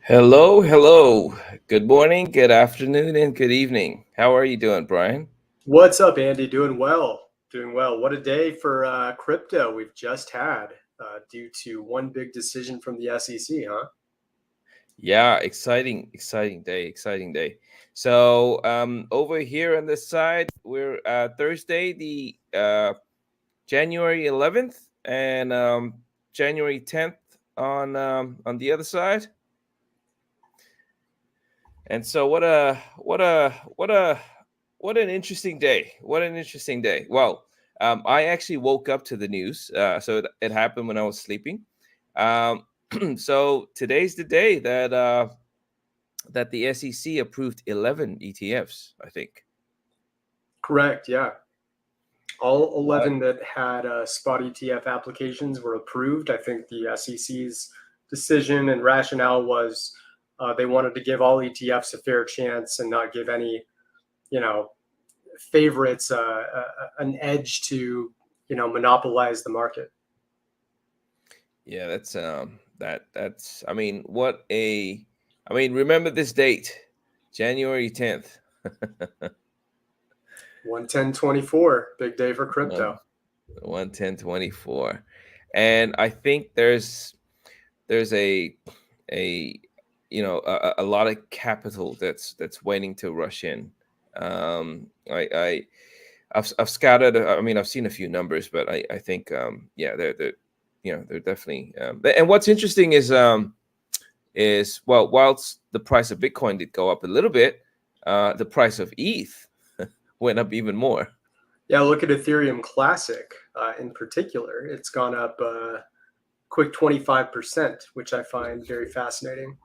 Hello, hello. Good morning, good afternoon, and good evening. How are you doing, Brian? What's up, Andy? Doing well. Doing well. What a day for crypto we've just had due to one big decision from the SEC, huh? Yeah, exciting day, exciting day. So, over here on this side, we're Thursday, the January 11th, and January 10th on the other side. And so, what an interesting day! What an interesting day. Well, I actually woke up to the news, so it happened when I was sleeping. Um, so today's the day that the SEC approved 11 ETFs. I think. Correct. Yeah. All What? 11 that had spot ETF applications were approved. I think the SEC's decision and rationale was they wanted to give all ETFs a fair chance and not give any, you know, favorites an edge to, monopolize the market. Yeah, that's. I mean, what a. I mean, remember this date, January 10th. 110.24, big day for crypto. 110.24, and I think there's a a lot of capital that's waiting to rush in. I've scouted. I mean, I've seen a few numbers, but I think yeah, they're definitely. And what's interesting is well, whilst the price of Bitcoin did go up a little bit, the price of ETH went up even more. Yeah, look at Ethereum Classic in particular. It's gone up quick 25%, which I find very fascinating.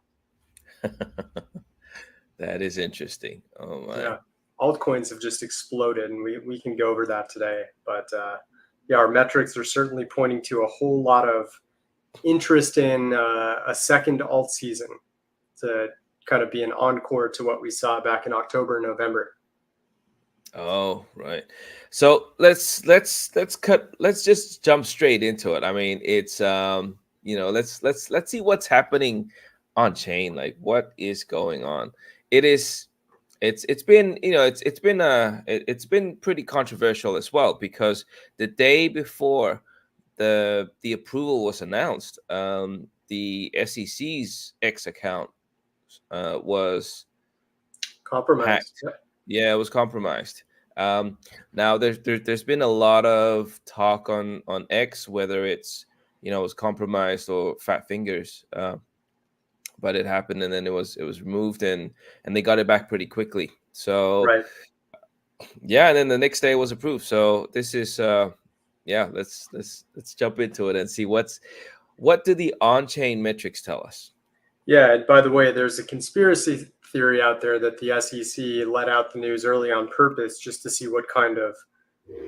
That is interesting. Oh my. Yeah, altcoins have just exploded, and we can go over that today. But yeah, our metrics are certainly pointing to a whole lot of interest in a second alt season to kind of be an encore to what we saw back in October and November. Oh, right. So let's just jump straight into it. I mean, it's let's see what's happening on chain. Like what is going on? It is it's been it's been pretty controversial as well because the day before the approval was announced, the SEC's X account was Compromised. hacked. Yeah, it was compromised. Now there's been a lot of talk on X whether it's it was compromised or fat fingers, but it happened and then it was removed and they got it back pretty quickly. So Right. yeah, and then the next day it was approved. So this is yeah, let's jump into it and see what do the on-chain metrics tell us. Yeah, and by the way, there's a conspiracy theory out there that the SEC let out the news early on purpose just to see what kind of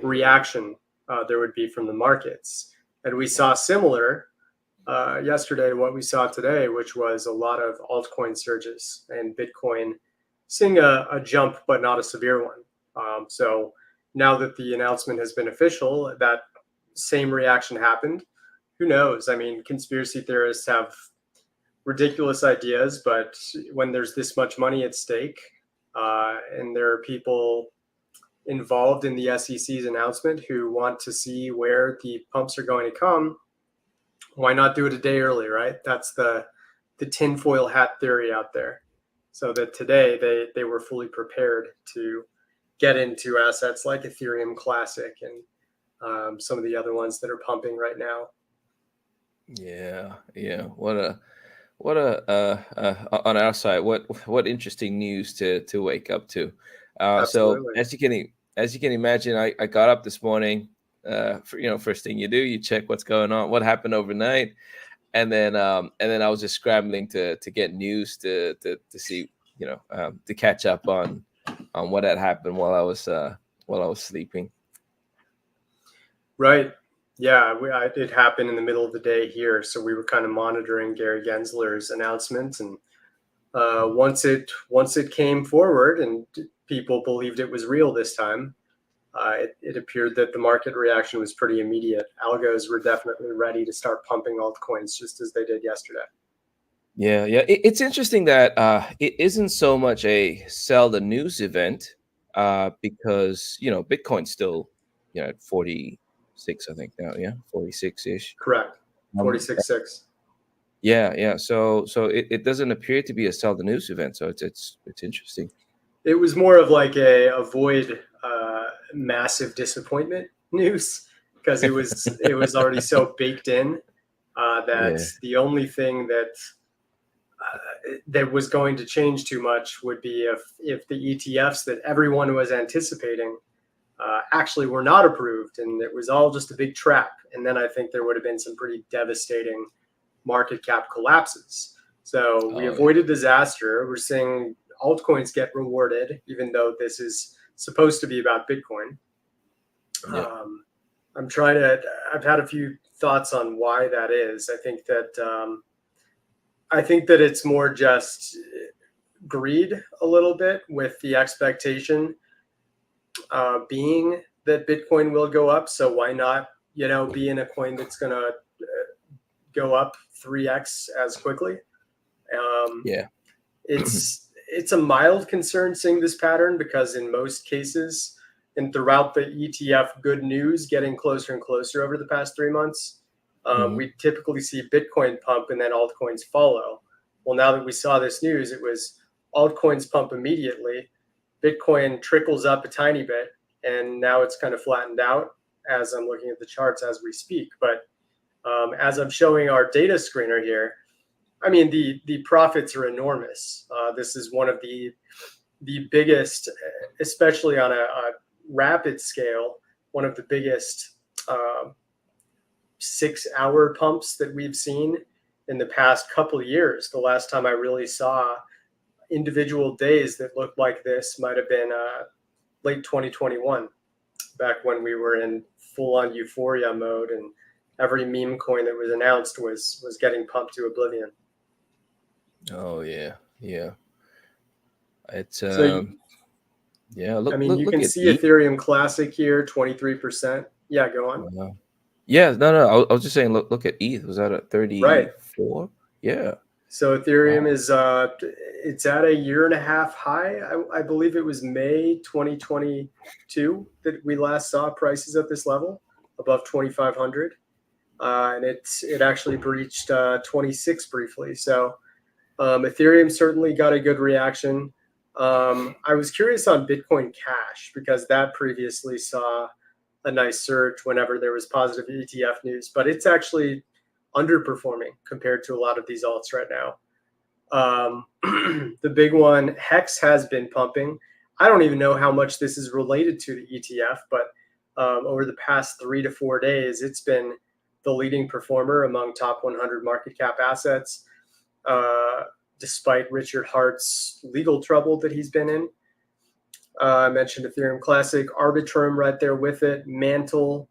reaction there would be from the markets. And we saw similar yesterday to what we saw today, which was a lot of altcoin surges and Bitcoin seeing a jump, but not a severe one. So now that the announcement has been official, that same reaction happened. Who knows? I mean, conspiracy theorists have ridiculous ideas, but when there's this much money at stake and there are people involved in the SEC's announcement who want to see where the pumps are going to come, why not do it a day early, right? That's the tinfoil hat theory out there. So that today they were fully prepared to get into assets like Ethereum Classic and some of the other ones that are pumping right now. Yeah, yeah. On our side, what interesting news to wake up to. So Absolutely. as you can imagine, I got up this morning. First thing you do, you check what's going on, what happened overnight, and then I was just scrambling to get news to see to catch up on what had happened while I was sleeping. Right. Yeah, it happened in the middle of the day here, so we were kind of monitoring Gary Gensler's announcement, and once it came forward and people believed it was real this time, it appeared that the market reaction was pretty immediate. Algos were definitely ready to start pumping altcoins just as they did yesterday. Yeah, yeah. It's interesting that it isn't so much a sell the news event because Bitcoin's still at 46, I think now. Yeah, 46 ish. Correct. Um, 46.6. yeah, yeah. So it doesn't appear to be a sell the news event. So it's interesting. It was more of like a avoid massive disappointment news, because it was already so baked in that Yeah. the only thing that was going to change too much would be if the ETFs that everyone was anticipating actually were not approved, and it was all just a big trap. And then I think there would have been some pretty devastating market cap collapses. So we Oh, avoided disaster. We're seeing altcoins get rewarded, even though this is supposed to be about Bitcoin. yeah. Um, I've had a few thoughts on why that is. I think that it's more just greed a little bit, with the expectation being that Bitcoin will go up. So why not, be in a coin that's going to go up 3x as quickly? Um, Yeah. it's a mild concern seeing this pattern, because in most cases and throughout the ETF good news getting closer and closer over the past 3 months, Mhm. we typically see Bitcoin pump and then altcoins follow. Well, now that we saw this news, it was altcoins pump immediately, Bitcoin trickles up a tiny bit, and now it's kind of flattened out as I'm looking at the charts as we speak. But as I'm showing our data screener here, I mean, the profits are enormous. This is one of the biggest, especially on a rapid scale, one of the biggest 6-hour pumps that we've seen in the past couple of years. The last time I really saw individual days that looked like this might have been late 2021, back when we were in full-on euphoria mode, and every meme coin that was announced was getting pumped to oblivion. Oh yeah, yeah. It's So yeah. I Look mean, look you look can at see E. Ethereum Classic here, 23%. Yeah, go on. Wow. Yeah, no. I was just saying. Look at ETH. Was that at Right. 34? Yeah. So Ethereum Wow. is it's at a year and a half high. I believe it was May 2022 that we last saw prices at this level, above 2,500, and it actually breached 26 briefly. So Ethereum certainly got a good reaction. I was curious on Bitcoin Cash, because that previously saw a nice surge whenever there was positive ETF news, but it's actually underperforming compared to a lot of these alts right now. The big one, Hex, has been pumping. I don't even know how much this is related to the ETF, but over the past 3 to 4 days, it's been the leading performer among top 100 market cap assets, uh, despite Richard Hart's legal trouble that he's been in. I mentioned Ethereum Classic, Arbitrum right there with it, Mantle,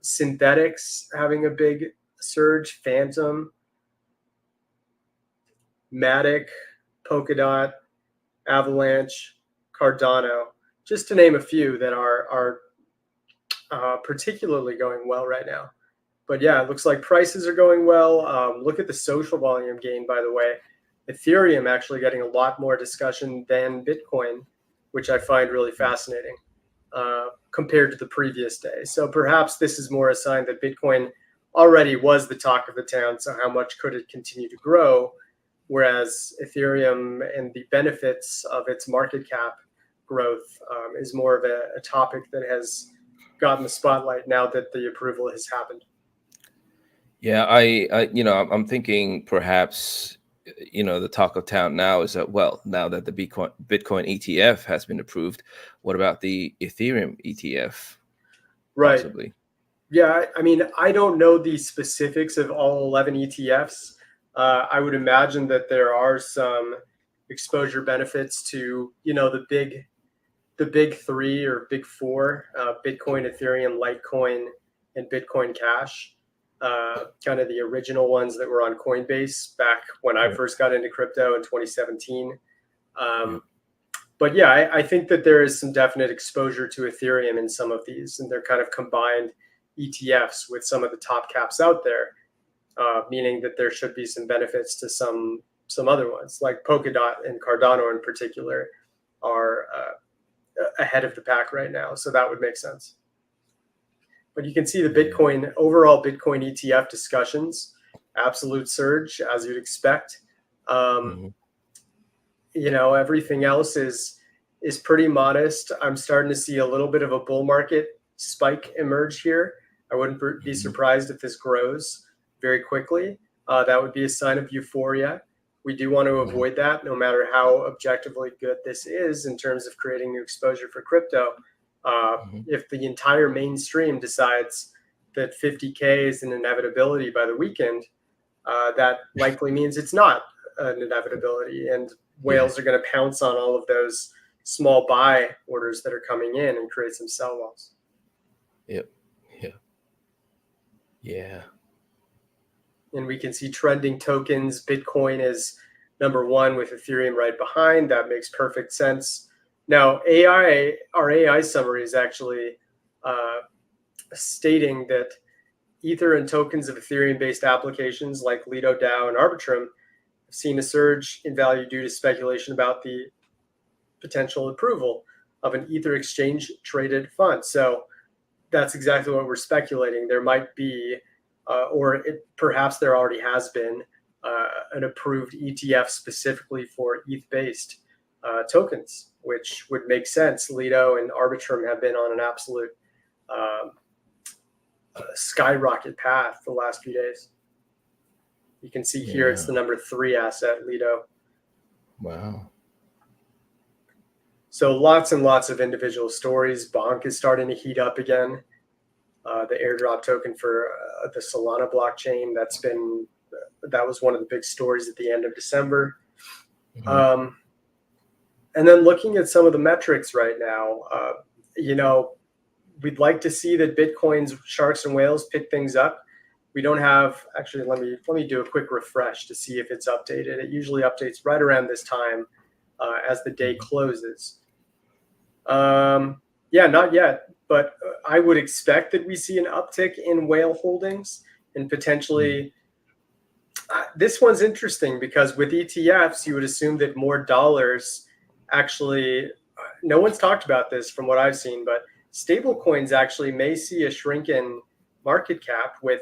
Synthetics having a big surge, Phantom, Matic, Polkadot, Avalanche, Cardano, just to name a few that are particularly going well right now. But yeah, it looks like prices are going well. Look at the social volume gain, by the way. Ethereum actually getting a lot more discussion than Bitcoin, which I find really fascinating compared to the previous day. So perhaps this is more a sign that Bitcoin already was the talk of the town. So how much could it continue to grow? Whereas Ethereum and the benefits of its market cap growth is more of a topic that has gotten the spotlight now that the approval has happened. Yeah, I'm thinking perhaps, the talk of town now is that, well, now that the Bitcoin ETF has been approved, what about the Ethereum ETF Right. possibly? Yeah. I mean, I don't know the specifics of all 11 ETFs. I would imagine that there are some exposure benefits to, the big three or big four, Bitcoin, Ethereum, Litecoin, and Bitcoin Cash, kind of the original ones that were on Coinbase back when I Yeah, first got into crypto in 2017. yeah, Um, but yeah, I think that there is some definite exposure to Ethereum in some of these, and they're kind of combined ETFs with some of the top caps out there. meaning that there should be some benefits to some other ones, like Polkadot and Cardano in particular are ahead of the pack right now. So that would make sense. But you can see the overall Bitcoin ETF discussions, absolute surge, as you'd expect. Everything else is pretty modest. I'm starting to see a little bit of a bull market spike emerge here. I wouldn't be surprised if this grows very quickly. That would be a sign of euphoria. We do want to avoid that, no matter how objectively good this is in terms of creating new exposure for crypto. If the entire mainstream decides that 50K is an inevitability by the weekend, that likely means it's not an inevitability, and whales are going to pounce on all of those small buy orders that are coming in and create some sell walls. Yeah. And we can see trending tokens. Bitcoin is number one with Ethereum right behind. That makes perfect sense. Now, our AI summary is actually stating that Ether and tokens of Ethereum-based applications like Lido DAO and Arbitrum have seen a surge in value due to speculation about the potential approval of an Ether exchange-traded fund. So that's exactly what we're speculating. There might be, perhaps there already has been, an approved ETF specifically for ETH-based tokens, which would make sense. Lido and Arbitrum have been on an absolute skyrocket path the last few days. You can see here it's the number 3 asset, Lido. Wow. So lots and lots of individual stories. Bonk is starting to heat up again. The airdrop token for the Solana blockchain, that was one of the big stories at the end of December. And then looking at some of the metrics right now, we'd like to see that Bitcoin's sharks and whales pick things up. We don't have, actually, let me do a quick refresh to see if it's updated. It usually updates right around this time as the day closes. Not yet, but I would expect that we see an uptick in whale holdings and potentially. This one's interesting because with ETFs, you would assume that more dollars actually. No one's talked about this from what I've seen, but stable coins actually may see a shrink in market cap with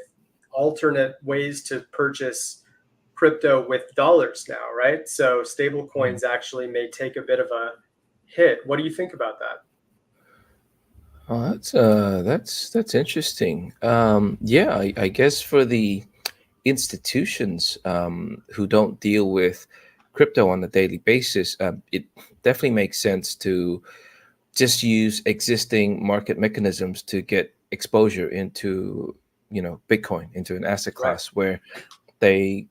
alternate ways to purchase crypto with dollars now, right? So stable coins actually may take a bit of a hit. What do you think about that? Oh, that's interesting. I guess for the institutions who don't deal with crypto on a daily basis, it definitely makes sense to just use existing market mechanisms to get exposure into, Bitcoin, into an asset class where they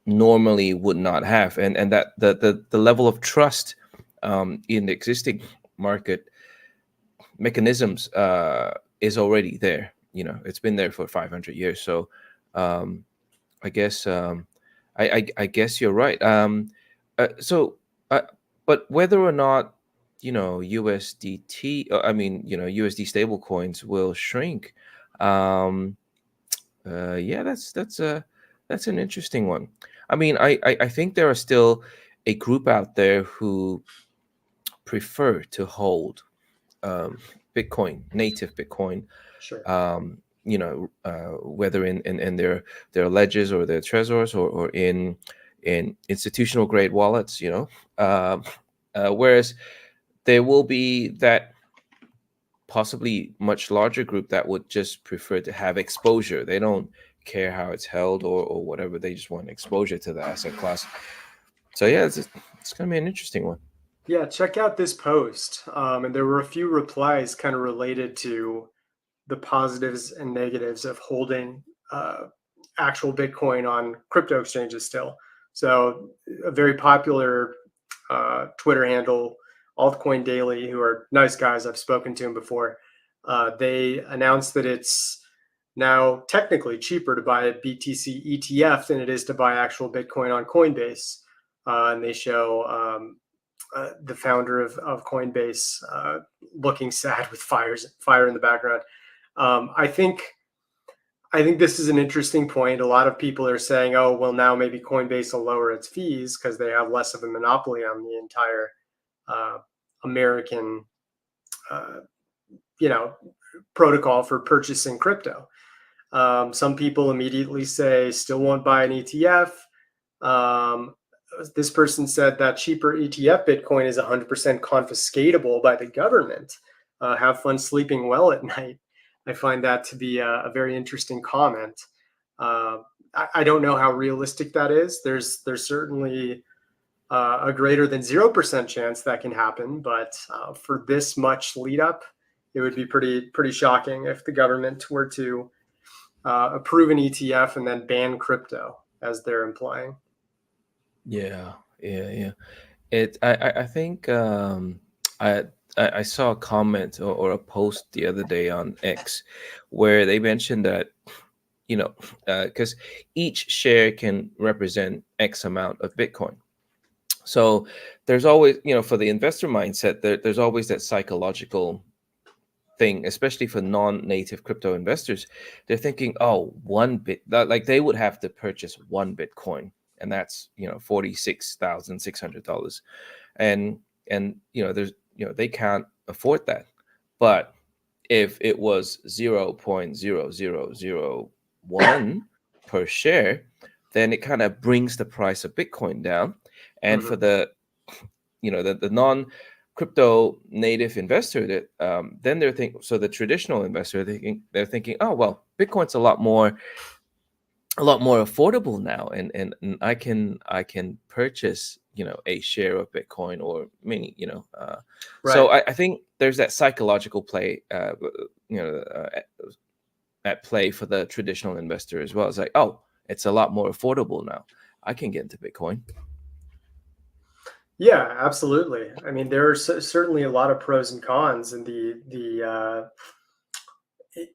normally would not have, and that the level of trust in the existing market mechanisms is already there. It's been there for 500 years. So I guess I guess you're right. But whether or not USDT, USD stable coins will shrink. That's an interesting one. I think there are still a group out there who prefer to hold Bitcoin, native Bitcoin. Sure. Whether in their ledgers or their trezors or in institutional grade wallets. Whereas there will be that possibly much larger group that would just prefer to have exposure. They don't care how it's held or whatever. They just want exposure to the asset class. So yeah, it's going to be an interesting one. Yeah, check out this post. And there were a few replies kind of related to the positives and negatives of holding actual Bitcoin on crypto exchanges still. So a very popular Twitter handle, Altcoin Daily, who are nice guys. I've spoken to them before. They announced that it's now technically cheaper to buy a BTC ETF than it is to buy actual Bitcoin on Coinbase. And they show the founder of Coinbase looking sad with fire in the background. I think I think this is an interesting point. A lot of people are saying, oh, well, now maybe Coinbase will lower its fees because they have less of a monopoly on the entire uh, American, uh, protocol for purchasing crypto. Some people immediately say, still won't buy an ETF. This person said that cheaper ETF Bitcoin is 100% confiscatable by the government. Have fun sleeping well at night. I find that to be a very interesting comment. Uh, I don't know how realistic that is. There's certainly a greater than 0% chance that can happen, but for this much lead up, it would be pretty shocking if the government were to approve an ETF and then ban crypto, as they're implying. Yeah, yeah. I think I I saw a comment or a post the other day on X where they mentioned that because each share can represent X amount of Bitcoin. So there's always, for the investor mindset, there's always that psychological thing, especially for non-native crypto investors. They're thinking, oh, like they would have to purchase one Bitcoin, and that's $46,600, and there's they can't afford that. But if it was 0.0001 per share, then it kind of brings the price of Bitcoin down. And for Mhm. the non crypto native investor, that then they're thinking, so the traditional investor, they're thinking, oh well, Bitcoin's a lot more affordable now, and I can purchase a share of Bitcoin or many so Right. I think there's that psychological play you know at play for the traditional investor as well. It's like, oh, it's a lot more affordable now, I can get into Bitcoin. Yeah, absolutely. I mean, there are certainly a lot of pros and cons, and the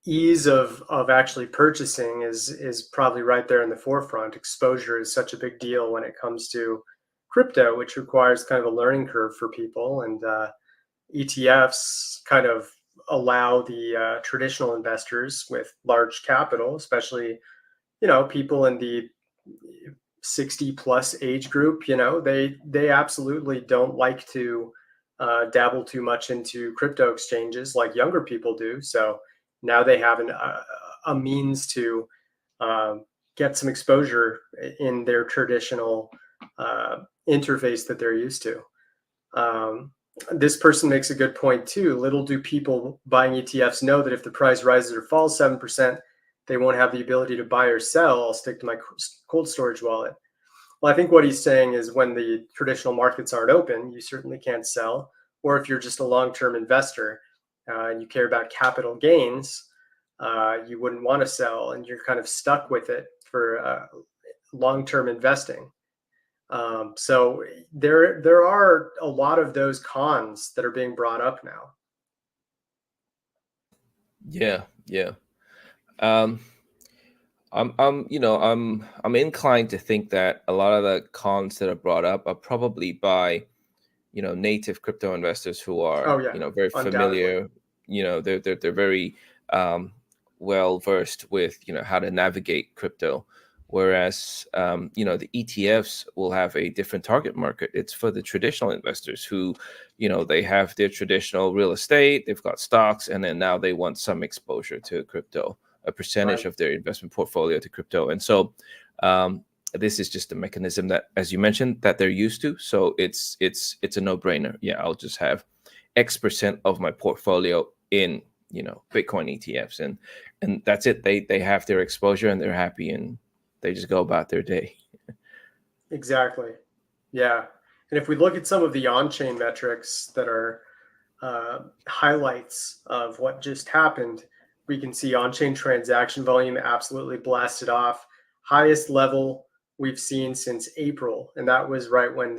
ease of actually purchasing is probably right there in the forefront. Exposure is such a big deal when it comes to crypto, which requires kind of a learning curve for people, and ETFs kind of allow the traditional investors with large capital, especially people in the 60 plus age group, they absolutely don't like to dabble too much into crypto exchanges like younger people do. So now they have a means to get some exposure in their traditional interface that they're used to. um, this person makes a good point too. Little do people buying ETFs know that if the price rises or falls 7%, they won't have the ability to buy or sell. I'll stick to my cold storage wallet. Well, I think what he's saying is when the traditional markets aren't open, you certainly can't sell. Or if you're just a long-term investor and you care about capital gains, you wouldn't want to sell, and you're kind of stuck with it for long-term investing. So there are a lot of those cons that are being brought up now. Yeah. um I'm inclined to think that a lot of the cons that are brought up are probably by native crypto investors who Oh are yeah, very undoubtedly. familiar. They're very well versed with how to navigate crypto, whereas the ETFs will have a different target market. It's for the traditional investors who they have their traditional real estate, they've got stocks, and then now they want some exposure to crypto, a percentage Right. of their investment portfolio to crypto. And so this is just a mechanism that, as you mentioned, that they're used to. So it's a no-brainer. Yeah, I'll just have X% of my portfolio in Bitcoin ETFs, and that's it. They have their exposure and they're happy, and they just go about their day. Exactly. Yeah. And if we look at some of the on-chain metrics that are highlights of what just happened, we can see on-chain transaction volume absolutely blasted off, highest level we've seen since April, and that was right when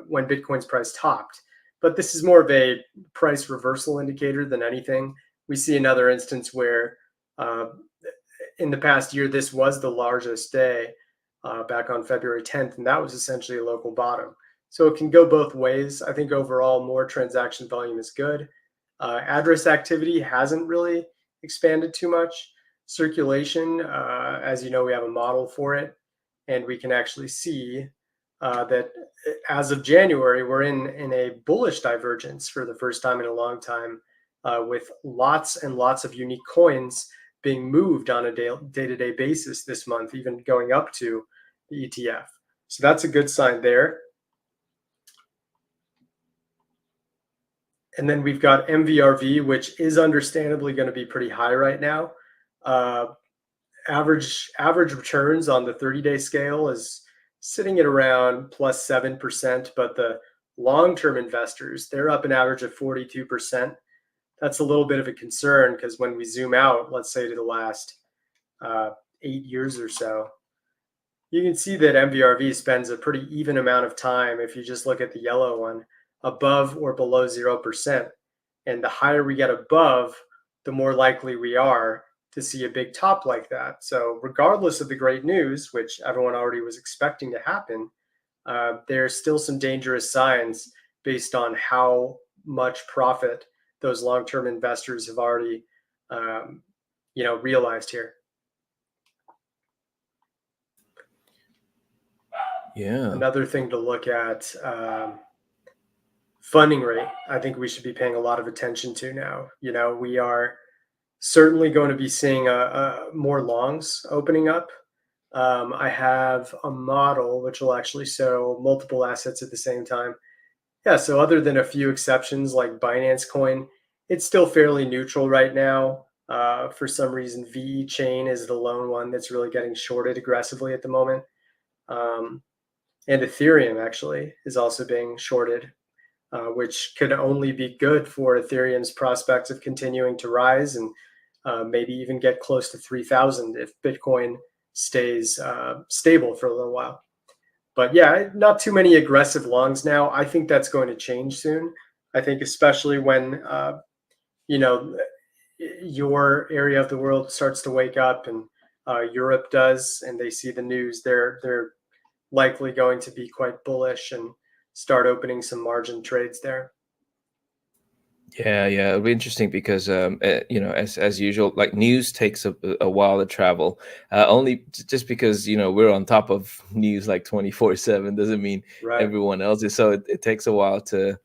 when Bitcoin's price topped. But this is more of a price reversal indicator than anything. We see another instance where uh, in the past year this was the largest day back on February 10th, and that was essentially a local bottom. So it can go both ways. I think overall, more transaction volume is good. Address activity hasn't really expanded too much. circulation, as you know, we have a model for it, and we can actually see that as of January, we're in a bullish divergence for the first time in a long time, with lots and lots of unique coins being moved on a day-to-day basis this month, even going up to the ETF. So that's a good sign there. And then we've got MVRV, which is understandably going to be pretty high right now. Average returns on the 30-day scale is sitting at around plus 7%, but the long-term investors, they're up an average of 42%. That's a little bit of a concern because when we zoom out, let's say to the last 8 years or so, you can see that MVRV spends a pretty even amount of time, if you just look at the yellow one, above or below 0%. And the higher we get above, the more likely we are to see a big top like that. So regardless of the great news, which everyone already was expecting to happen, there's still some dangerous signs based on how much profit those long-term investors have already realized here. Yeah. Another thing to look at, funding rate. I think we should be paying a lot of attention to now. We are certainly going to be seeing more longs opening up. I have a model which will actually show multiple assets at the same time. Yeah, so other than a few exceptions like Binance Coin, it's still fairly neutral right now. For some reason, VE Chain is the lone one that's really getting shorted aggressively at the moment. And Ethereum actually is also being shorted, which could only be good for Ethereum's prospects of continuing to rise and maybe even get close to 3,000 if Bitcoin stays stable for a little while. But yeah, not too many aggressive longs now. I think that's going to change soon. I think especially when your area of the world starts to wake up and Europe does, and they see the news, they're likely going to be quite bullish and start opening some margin trades there. Yeah, it'll be interesting because as usual, like news takes a while to travel. Only just because we're on top of news like 24/7 doesn't mean Right. everyone else is. So it takes a while to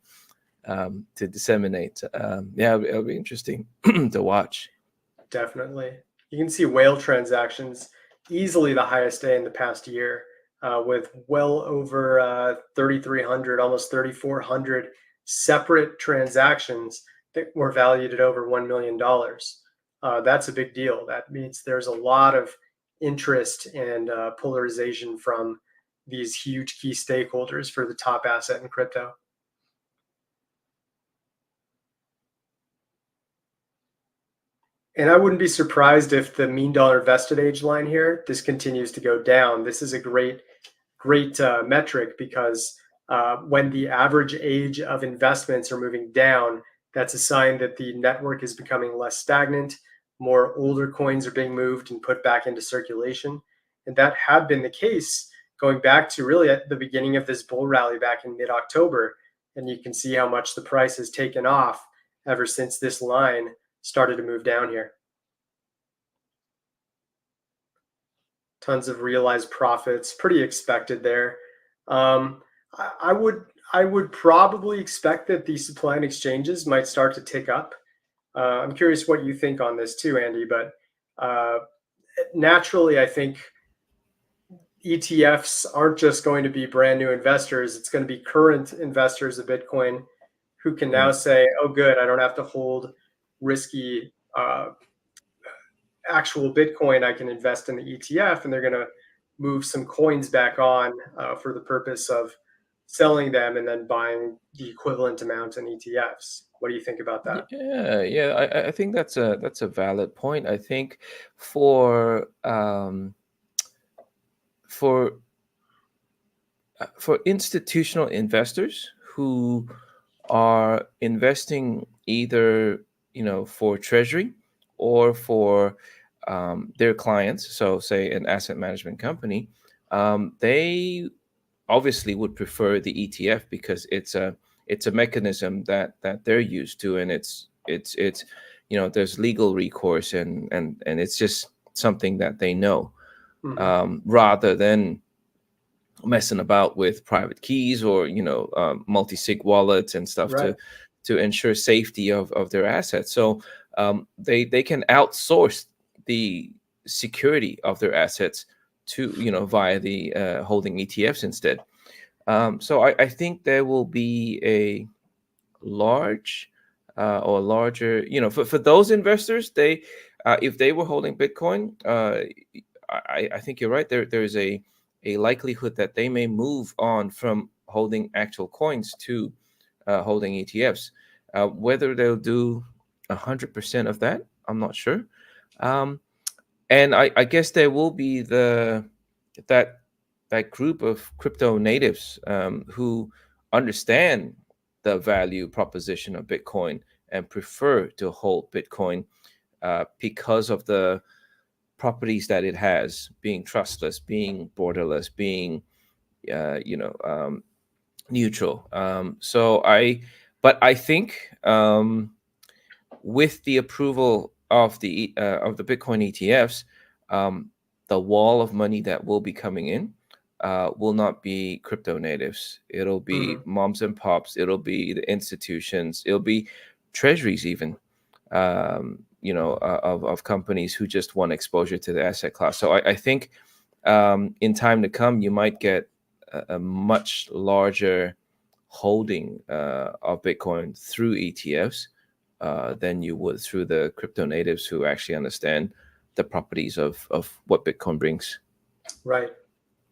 disseminate. Yeah, it'll be interesting to watch. Definitely. You can see whale transactions easily the highest day in the past year, with well over 3,300, almost 3,400 separate transactions that were valued at over $1 million. That's a big deal. That means there's a lot of interest and polarization from these huge key stakeholders for the top asset in crypto. And I wouldn't be surprised if the mean dollar vested age line here, this continues to go down. This is a great metric because when the average age of investments are moving down, that's a sign that the network is becoming less stagnant. More older coins are being moved and put back into circulation. And that had been the case going back to really at the beginning of this bull rally back in mid-October. And you can see how much the price has taken off ever since this line started to move down here. Tons of realized profits, pretty expected there. I would probably expect that the supply and exchanges might start to tick up. I'm curious what you think on this too, Andy, but naturally, I think ETFs aren't just going to be brand new investors. It's going to be current investors of Bitcoin who can now say, oh, good, I don't have to hold risky actual Bitcoin. I can invest in the ETF, and they're going to move some coins back on for the purpose of selling them and then buying the equivalent amount in ETFs. What do you think about that? Yeah. I think that's a valid point. I think for institutional investors who are investing either for treasury or for their clients, so say an asset management company, they obviously would prefer the ETF because it's a mechanism that they're used to, and it's there's legal recourse, and it's just something that they know, Mhm. rather than messing about with private keys or multi-sig wallets and stuff Right. to ensure safety of their assets. So they can outsource the security of their assets to via the holding ETFs instead. So I think there will be a large or larger, for those investors, they if they were holding Bitcoin, I think you're right. There's a likelihood that they may move on from holding actual coins to holding ETFs. Whether they'll do 100% of that, I'm not sure. Um, and I guess there will be that that group of crypto natives who understand the value proposition of Bitcoin and prefer to hold Bitcoin because of the properties that it has, being trustless, being borderless, being neutral. But I think with the approval of the Bitcoin ETFs, the wall of money that will be coming in will not be crypto natives. It'll be Mhm. moms and pops. It'll be the institutions. It'll be treasuries even. Of companies who just want exposure to the asset class. So I think in time to come, you might get a much larger holding of Bitcoin through ETFs than you would through the crypto natives who actually understand the properties of what Bitcoin brings. Right.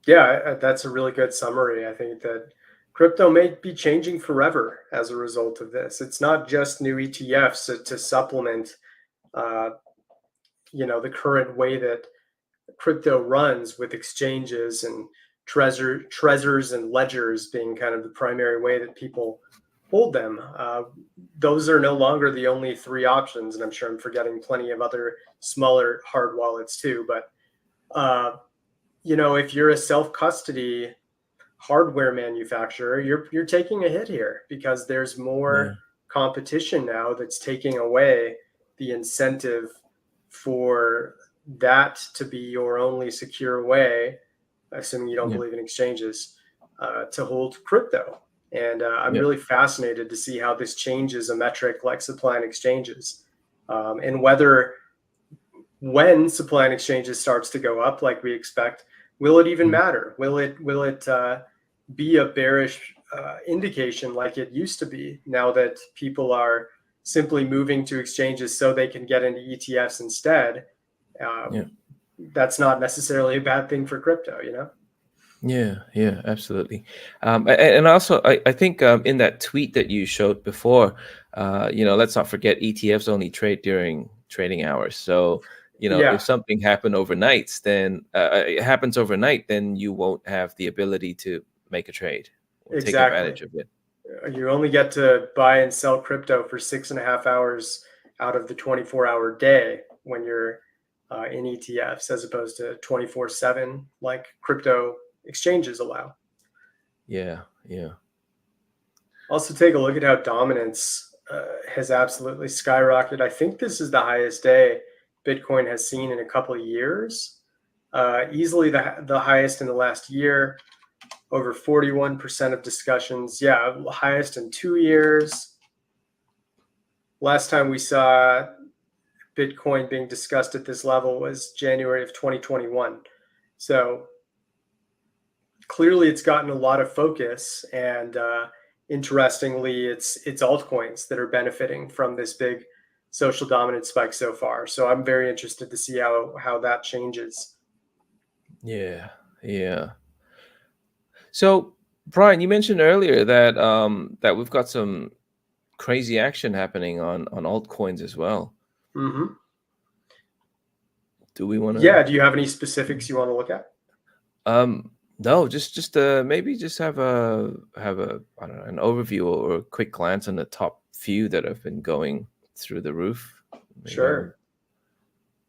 Yeah, that's a really good summary. I think that crypto may be changing forever as a result of this. It's not just new ETFs to supplement, uh, the current way that crypto runs with exchanges and treasures and ledgers being kind of the primary way that people hold them. Those are no longer the only three options, and I'm sure I'm forgetting plenty of other smaller hard wallets too. But if you're a self custody hardware manufacturer, you're taking a hit here because there's more Yeah, competition now that's taking away the incentive for that to be your only secure way, assuming you don't yeah, believe in exchanges, to hold crypto. And I'm yeah, really fascinated to see how this changes a metric like supply and exchanges, and whether when supply and exchanges starts to go up like we expect, will it even mm, matter? Will it be a bearish indication like it used to be, now that people are simply moving to exchanges so they can get into ETFs instead? uh, yeah, that's not necessarily a bad thing for crypto, yeah, absolutely. And also, I think in that tweet that you showed before, let's not forget ETFs only trade during trading hours. So, if Yeah, something happened overnight, then it happens overnight, then you won't have the ability to make a trade or take exactly. advantage of it. You only get to buy and sell crypto for 6.5 hours out of the 24-hour day when you're in ETFs, as opposed to 24/7 like crypto exchanges allow. Yeah, yeah. Also, take a look at how dominance has absolutely skyrocketed. I think this is the highest day Bitcoin has seen in a couple of years. Easily the highest in the last year. Over 41% of discussions. Yeah, highest in 2 years. Last time we saw Bitcoin being discussed at this level was January of 2021. So clearly, it's gotten a lot of focus, and interestingly, it's altcoins that are benefiting from this big social dominance spike so far. So I'm very interested to see how that changes. Yeah, yeah. So, Brian, you mentioned earlier that we've got some crazy action happening on altcoins as well. Hmm. Do we want to? Yeah. Do you have any specifics you want to look at? No, just maybe just have a I don't know, an overview or a quick glance on the top few that have been going through the roof. Maybe I would. Sure.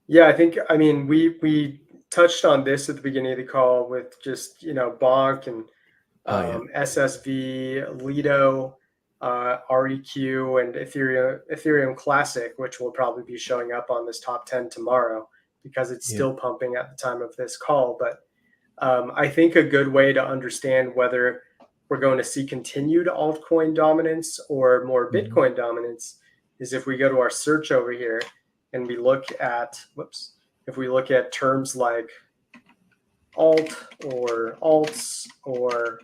Yeah, I mean, we touched on this at the beginning of the call with just, Bonk and Oh yeah, SSV, Lido. REQ and Ethereum Classic, which will probably be showing up on this top 10 tomorrow because it's still pumping at the time of this call. But I think a good way to understand whether we're going to see continued altcoin dominance or more Bitcoin dominance is if we go to our search over here and we look at, if we look at terms like alt or alts or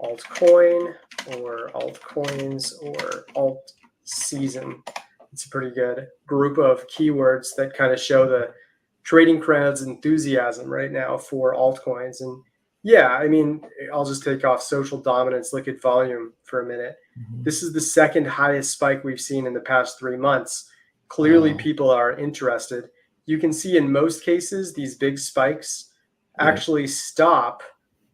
altcoin or altcoins or alt season. It's a pretty good group of keywords that kind of show the trading crowd's enthusiasm right now for altcoins. And yeah, I mean, I'll just take off social dominance, look at volume for a minute. This is the second highest spike we've seen in the past 3 months. Clearly, people are interested. You can see in most cases, these big spikes actually stop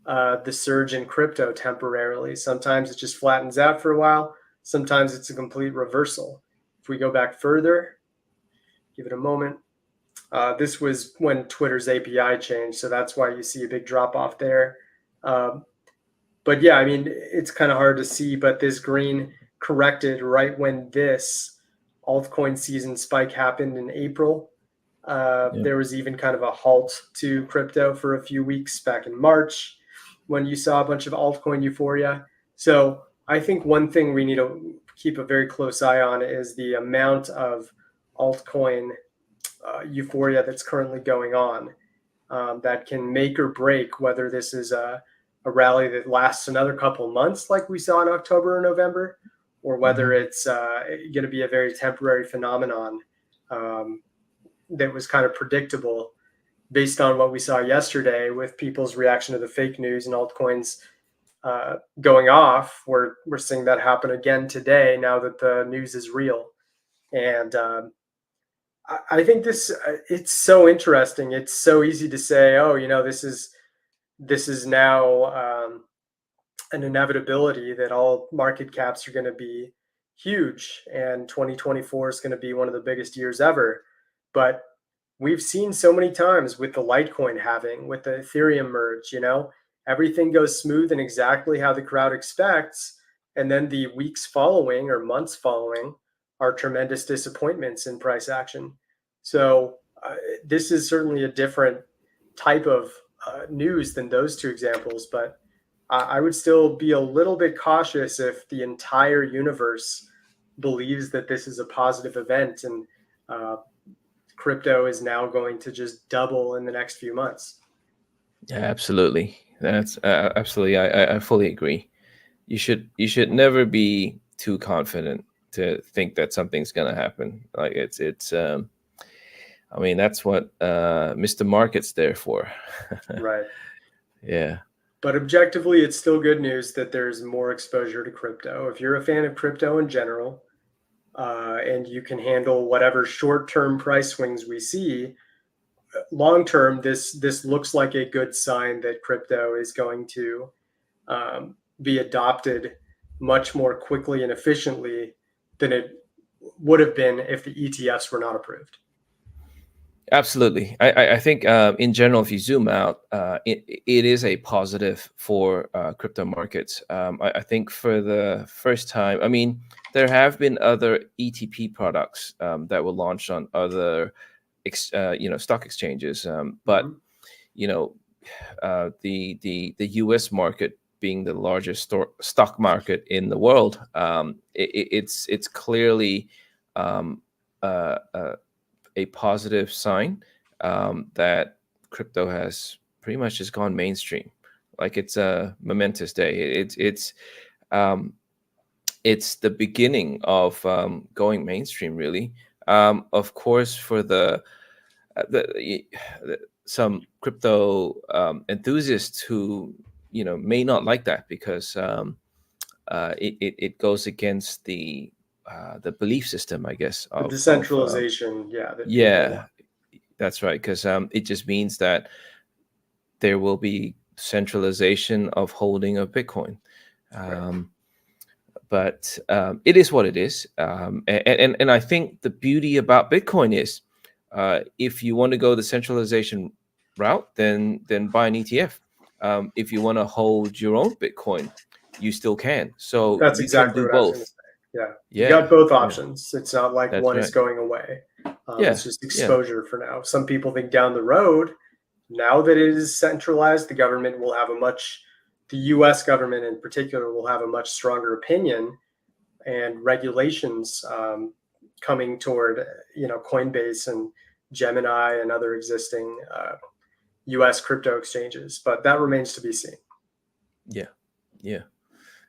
the surge in crypto temporarily. Sometimes it just flattens out for a while. Sometimes it's a complete reversal. If we go back further, give it a moment. This was when Twitter's API changed, so that's why you see a big drop off there. But yeah, I mean, it's kind of hard to see, but this green corrected right when this altcoin season spike happened in April. There was even kind of a halt to crypto for a few weeks back in March when you saw a bunch of altcoin euphoria. So I think one thing we need to keep a very close eye on is the amount of altcoin euphoria that's currently going on that can make or break whether this is a rally that lasts another couple months like we saw in October or November, or whether it's going to be a very temporary phenomenon that was kind of predictable based on what we saw yesterday with people's reaction to the fake news and altcoins going off. We're seeing that happen again today now that the news is real. And I think it's so interesting. It's so easy to say, oh, you know, this is now an inevitability that all market caps are going to be huge and 2024 is going to be one of the biggest years ever. But we've seen so many times with the Litecoin halving, with the Ethereum merge, you know, everything goes smooth and exactly how the crowd expects. And then the weeks following or months following are tremendous disappointments in price action. So this is certainly a different type of news than those two examples, but I would still be a little bit cautious if the entire universe believes that this is a positive event and crypto is now going to just double in the next few months. Yeah, absolutely. That's absolutely. I fully agree. You should never be too confident to think that something's going to happen. Like it's. I mean, that's what Mr. Market's there for. Right. Yeah. But objectively, it's still good news that there's more exposure to crypto. If you're a fan of crypto in general, and you can handle whatever short-term price swings we see, long-term, this looks like a good sign that crypto is going to be adopted much more quickly and efficiently than it would have been if the ETFs were not approved. Absolutely. I think in general, if you zoom out, it is a positive for crypto markets. I think for the first time, I mean, there have been other ETP products that were launched on other, stock exchanges, but the U.S. market being the largest stock market in the world, it's clearly a positive sign that crypto has pretty much just gone mainstream. Like it's a momentous day. It's the beginning of going mainstream, really. Of course, for the some crypto enthusiasts who may not like that because it goes against the belief system, I guess, the decentralization. That's right, because it just means that there will be centralization of holding of Bitcoin. Right. But it is what it is, and I think the beauty about Bitcoin is if you want to go the centralization route, then buy an ETF. If you want to hold your own Bitcoin, you still can. So That's you exactly can do what I was gonna both. Yeah, you Yeah, got both yeah, options. It's not like that's one is right. going away. It's Yeah, just yeah, exposure for now. Some people think down the road, now that it is centralized, the government will have the U.S. government in particular will have a much stronger opinion and regulations coming toward, Coinbase and Gemini and other existing U.S. crypto exchanges. But that remains to be seen. yeah, yeah,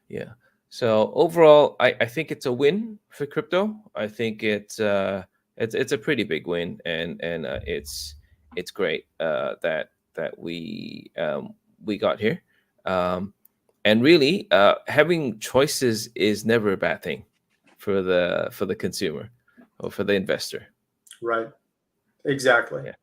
yeah. So overall, I think it's a win for crypto. I think it's a pretty big win, and it's great that we got here. Um, and really, having choices is never a bad thing for the consumer or for the investor. Right. Exactly. Yeah.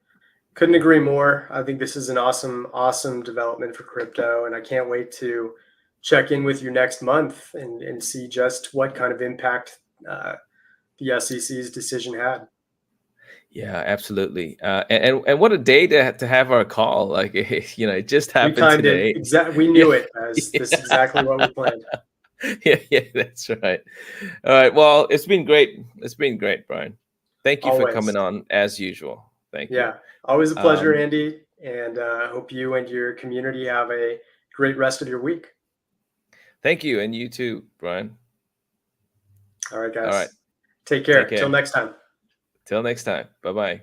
Couldn't agree more. I think this is an awesome, awesome development for crypto, and I can't wait to check in with you next month and see just what kind of impact the SEC's decision had. Yeah, absolutely. And what a day to have our call. Like, it just We happened timed it today. we Yeah. knew it as this is exactly what we planned. Yeah, yeah, that's right. All right. Well, it's been great. It's been great, Brian. Thank you for Always. coming on as usual. Thank you. Yeah, always a pleasure, Um, Andy, and hope you and your community have a great rest of your week. Thank you, and you too, Brian. All right, All right. guys. Take Take care. Till care. next time. Till next time. Bye bye.